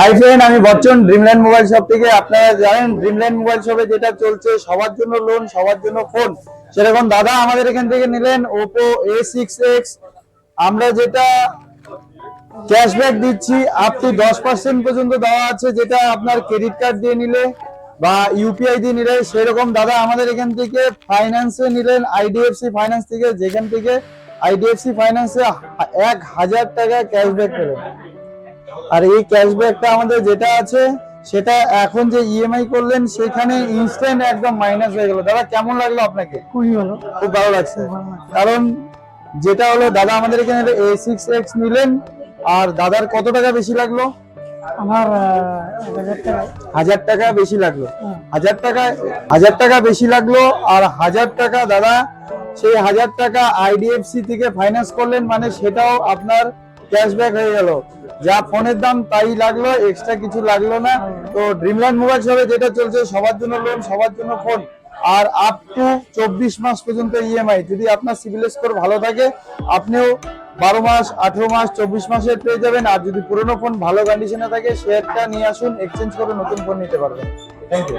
Hi friend, আমি Bachchan Dreamland mobile shop থেকে। আপনারা জানেন ড্রিমল্যান্ড মোবাইল শপে যেটা চলছে সবার জন্য লোন, সবার জন্য ফোন, সেরকম দাদা আমাদের এখান থেকে নিলেন ওপো A6X। আমরা যেটা ক্যাশব্যাক দিচ্ছি আপ টু 10% পর্যন্ত দেওয়া আছে, যেটা আপনার ক্রেডিট কার্ড দিয়ে নিলে বা ইউপিআই দিয়ে নিলে সেরকম দাদা আমাদের এখান থেকে ফাইন্যান্সে নিলেন আইডিএফসি ফাইন্যান্স থেকে, যেখান থেকে আইডিএফসি ফাইন্যান্সে 1000 টাকা ক্যাশব্যাক পেলেন। আর এই ক্যাশব্যাকটা আমাদের যেটা আছে সেটা এখন যে ইএমআই করলেন সেখানে ইনস্ট্যান্ট একদম মাইনাস হয়ে গেল। দাদা কেমন লাগলো আপনাকে? খুবই ভালো, খুব ভালো লাগছে। কারণ যেটা হলো দাদা আমাদের এখানে A6X নিলেন, আর দাদার কত টাকা বেশি লাগলো? আমার 1000 টাকা। 1000 টাকা বেশি লাগলো। 1000 টাকা বেশি লাগলো। আর 1000 টাকা দাদা সেই 1000 টাকা আইডিএফসি থেকে ফাইন্যান্স করলেন, মানে সেটাও আপনার ক্যাশব্যাক হয়ে গেল। যা ফোনের দাম তাই লাগলো, এক্সট্রা কিছু লাগলো না। তো ড্রিমল্যান্ড মোবাইল শপে যেটা চলছে সবার জন্য লোন, সবার জন্য ফোন, আর আপ টু 24 মাস পর্যন্ত ইএমআই। যদি আপনার সিবিল স্কোর ভালো থাকে আপনিও 12 মাস, 18 মাস, 24 মাসের পেয়ে যাবেন। আর যদি পুরনো ফোন ভালো কন্ডিশনে থাকে সেটা নিয়ে আসুন, এক্সচেঞ্জ করে নতুন ফোন নিতে পারবেন। Thank you.